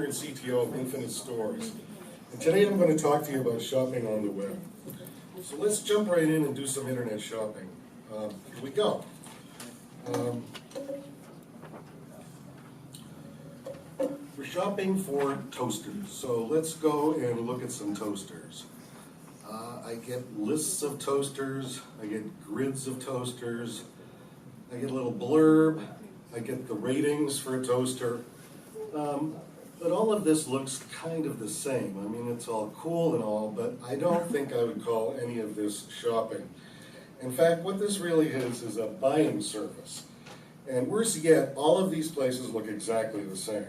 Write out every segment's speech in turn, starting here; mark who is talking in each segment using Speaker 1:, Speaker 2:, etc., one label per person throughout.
Speaker 1: and CTO of Infinite Stores. And today I'm going to talk to you about shopping on the web. So let's jump right in and do some internet shopping. Here we go. We're shopping for toasters, so let's go and look at some toasters. I get lists of toasters, I get grids of toasters, I get a little blurb, I get the ratings for a toaster, but all of this looks kind of the same. I mean, it's all cool and all, but I don't think I would call any of this shopping. In fact, what this really is a buying service. And worse yet, all of these places look exactly the same.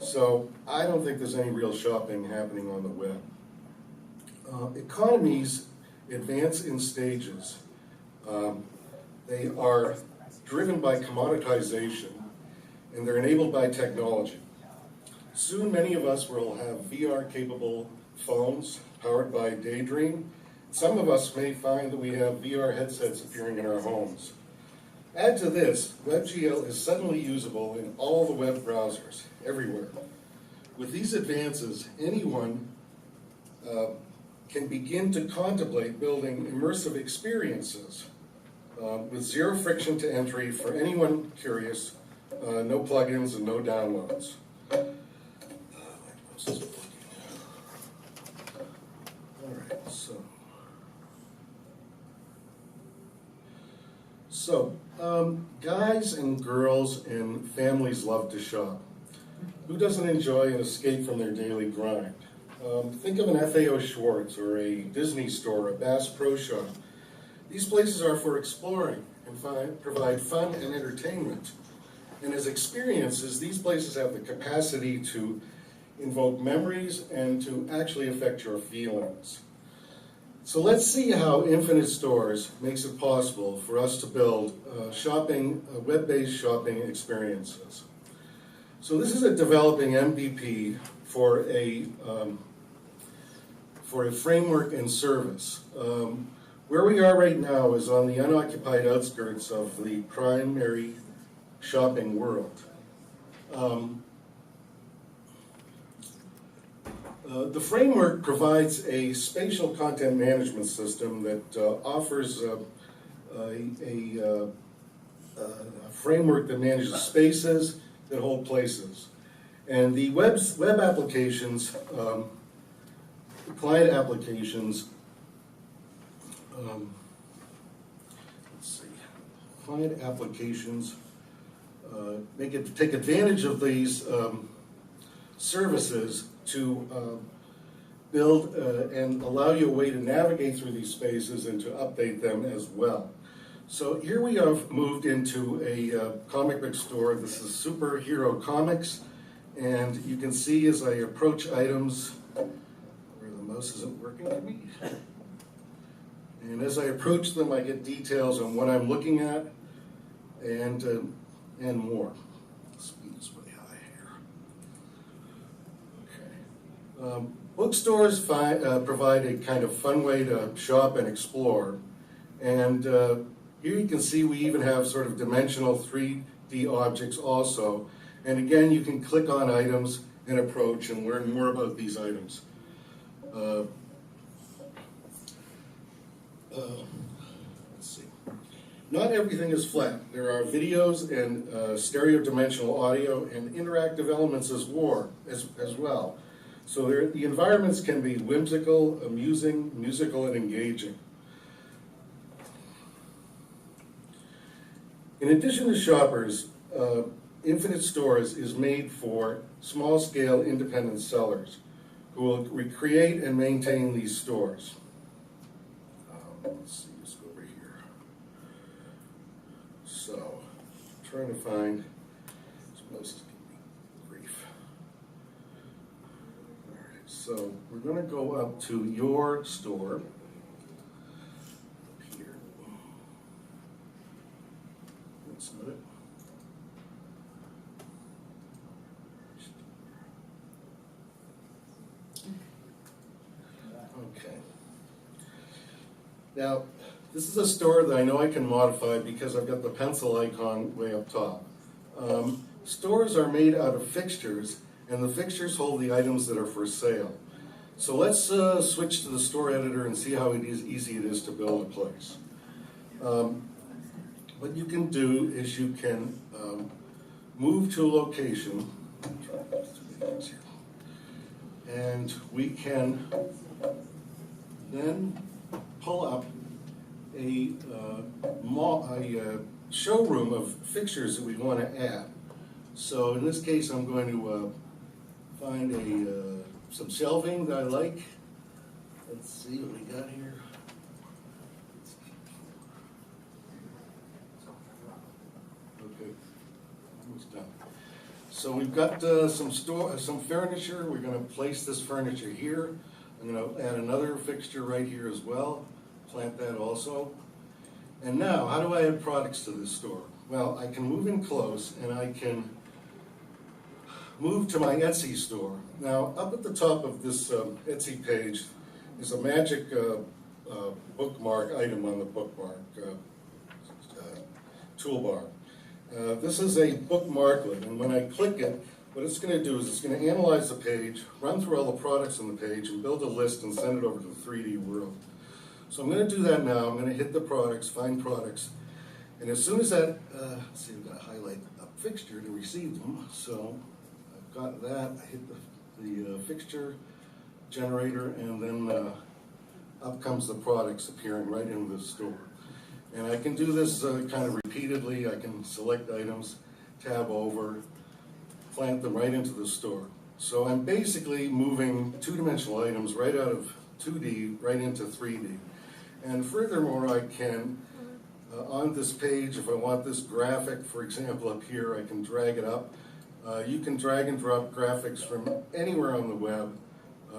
Speaker 1: So I don't think there's any real shopping happening on the web. Economies advance in stages. They are driven by commoditization, and they're enabled by technology. Soon many of us will have VR-capable phones powered by Daydream. Some of us may find that we have VR headsets appearing in our homes. Add to this, WebGL is suddenly usable in all the web browsers, everywhere. With these advances, anyone can begin to contemplate building immersive experiences with zero friction to entry for anyone curious, no plugins and no downloads. All right, so guys and girls and families love to shop. Who doesn't enjoy an escape from their daily grind? Think of an FAO Schwartz or a Disney store, a Bass Pro Shop. These places are for exploring and provide fun and entertainment. And as experiences, these places have the capacity to invoke memories and to actually affect your feelings. So let's see how Infinite Stores makes it possible for us to build web-based shopping experiences. So this is a developing MVP for a framework and service. Where we are right now is on the unoccupied outskirts of the primary shopping world. The framework provides a spatial content management system that offers a framework that manages spaces that hold places. And the web applications, client applications, client applications take advantage of these services to build and allow you a way to navigate through these spaces and to update them as well. So here we have moved into a comic book store. This is Superhero Comics, and you can see as I approach items, where the mouse isn't working for me, and as I approach them, I get details on what I'm looking at and more. Speed is way high here. Okay. Bookstores provide a kind of fun way to shop and explore, and here you can see we even have sort of dimensional 3D objects also. And again, you can click on items and approach and learn more about these items. Let's see. Not everything is flat. There are videos and stereo dimensional audio and interactive elements as well. So the environments can be whimsical, amusing, musical, and engaging. In addition to shoppers, Infinite Stores is made for small-scale independent sellers who will recreate and maintain these stores. Let's see, let's go over here. So, I'm trying to find some places give me grief. All right, so we're going to go up to your store. Okay. Now, this is a store that I know I can modify because I've got the pencil icon way up top. Stores are made out of fixtures and the fixtures hold the items that are for sale. So let's switch to the store editor and see how easy it is to build a place. What you can do is you can move to a location, and we can then pull up a showroom of fixtures that we want to add. So in this case, I'm going to find some shelving that I like. Let's see what we got here. Okay, almost done. So we've got some furniture. We're going to place this furniture here. I'm going to add another fixture right here as well. Plant that also. And now, how do I add products to this store? Well, I can move in close and I can move to my Etsy store. Now, up at the top of this Etsy page is a magic bookmark item on the bookmark toolbar. This is a bookmarklet, and when I click it, what it's going to do is it's going to analyze the page, run through all the products on the page, and build a list and send it over to the 3D world. So I'm going to do that now. I'm going to hit the products, find products, and as soon as that, let's see, I've got to highlight a fixture to receive them. So I've got that. I hit the fixture generator, and then up comes the products appearing right in the store. And I can do this kind of repeatedly. I can select items, tab over, plant them right into the store. So I'm basically moving two-dimensional items right out of 2D right into 3D. And furthermore, I can, on this page, if I want this graphic, for example, up here, I can drag it up. You can drag and drop graphics from anywhere on the web.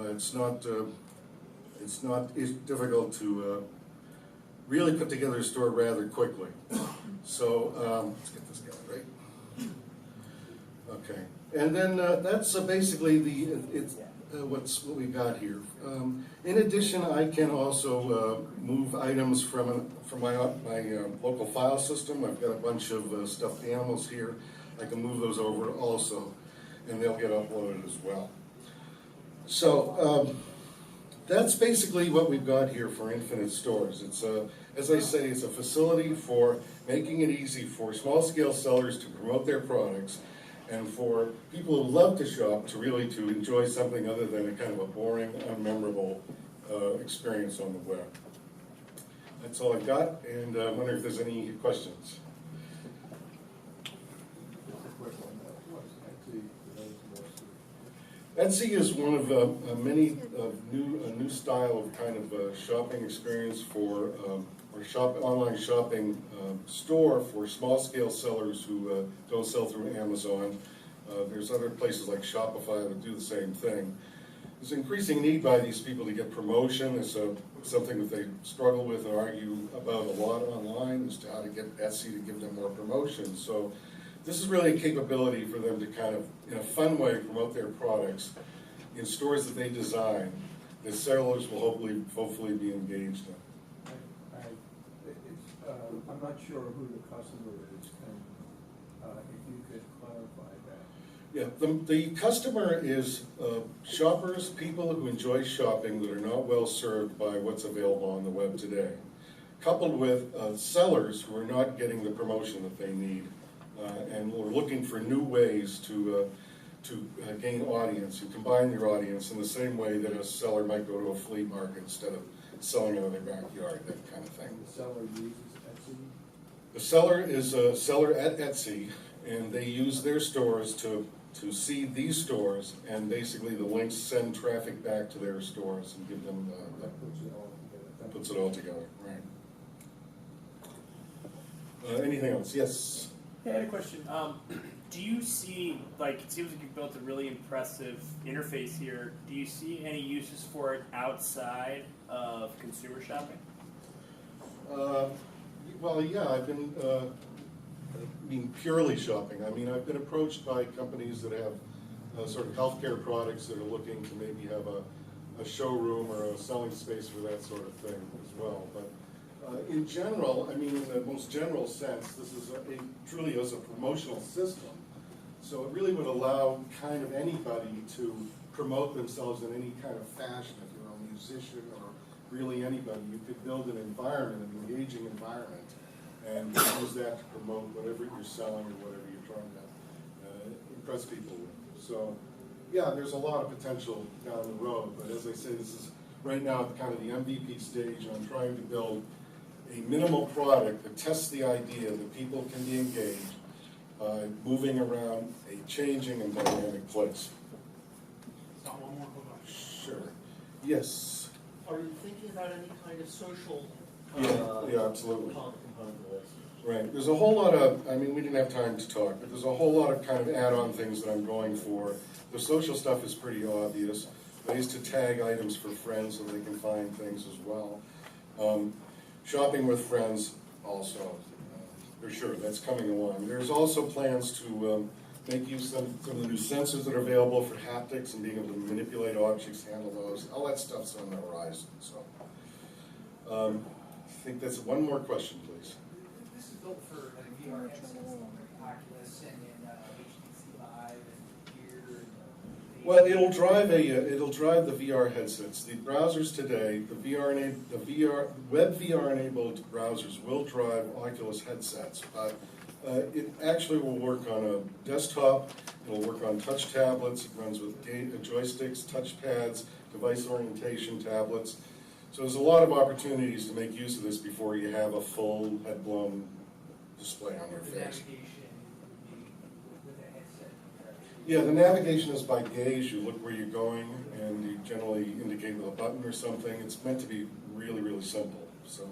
Speaker 1: It's not difficult to really put together a store rather quickly. So let's get this going, right? Okay, and then that's basically what we got here. In addition, I can also move items from my local file system. I've got a bunch of stuffed animals here. I can move those over also, and they'll get uploaded as well. So that's basically what we've got here for Infinite Stores. It's as I say, it's a facility for making it easy for small-scale sellers to promote their products, and for people who love to shop to really to enjoy something other than a kind of a boring, unmemorable experience on the web. That's all I've got, and I wonder if there's any questions. Etsy is one of many new style of kind of shopping experience for or online shopping store for small-scale sellers who don't sell through Amazon. There's other places like Shopify that do the same thing. There's increasing need by these people to get promotion. It's something that they struggle with and argue about a lot online as to how to get Etsy to give them more promotion. So this is really a capability for them to kind of, in a fun way, promote their products in stores that they design that sellers will hopefully be engaged in.
Speaker 2: I'm not sure who the customer is, and if you could clarify that.
Speaker 1: Yeah, the customer is shoppers, people who enjoy shopping that are not well served by what's available on the web today, coupled with sellers who are not getting the promotion that they need and are looking for new ways to gain audience and combine their audience in the same way that a seller might go to a flea market instead of selling out of their backyard, that kind of thing.
Speaker 2: And the seller uses Etsy?
Speaker 1: The seller is a seller at Etsy, and they use their stores to see these stores, and basically the links send traffic back to their stores and give them
Speaker 2: That puts it all together.
Speaker 1: that puts it all together, right. Anything else? Yes?
Speaker 3: Yeah, I had a question. Do you see, like, it seems like you've built a really impressive interface here. Do you see any uses for it outside of consumer shopping?
Speaker 1: Well, yeah, I've been, purely shopping. I mean, I've been approached by companies that have sort of healthcare products that are looking to maybe have a showroom or a selling space for that sort of thing as well. But in general, I mean, in the most general sense, this is truly is a promotional system. So it really would allow kind of anybody to promote themselves in any kind of fashion. If you're a musician or really anybody, you could build an environment, an engaging environment, and use that to promote whatever you're selling or whatever you're trying to impress people with. So, yeah, there's a lot of potential down the road, but as I say, this is right now at kind of the MVP stage. I'm trying to build a minimal product that tests the idea that people can be engaged by moving around a changing and dynamic place.
Speaker 4: Got one more question.
Speaker 1: Sure. Yes.
Speaker 4: Are you thinking about any kind of social?
Speaker 1: Yeah, absolutely.
Speaker 4: Component to this?
Speaker 1: Right, there's a whole lot of, I mean, we didn't have time to talk, but there's a whole lot of kind of add-on things that I'm going for. The social stuff is pretty obvious. Ways to tag items for friends so they can find things as well. Shopping with friends also, for sure, that's coming along. There's also plans to make use of some of the new sensors that are available for haptics and being able to manipulate objects, handle those. All that stuff's on the horizon, so. I think that's one more question, please.
Speaker 5: This is built for like VR headsets, like Oculus and HTC Vive and Gear. And
Speaker 1: Well, it'll drive the VR headsets. The browsers today, the web VR enabled browsers will drive Oculus headsets, but it actually will work on a desktop. It'll work on touch tablets. It runs with joysticks, touch pads, device orientation tablets. So there's a lot of opportunities to make use of this before you have a full head-blown display on your
Speaker 5: the
Speaker 1: face.
Speaker 5: navigation would be with a headset.
Speaker 1: Yeah, the navigation is by gaze. You look where you're going, and you generally indicate with a button or something. It's meant to be really, really simple. So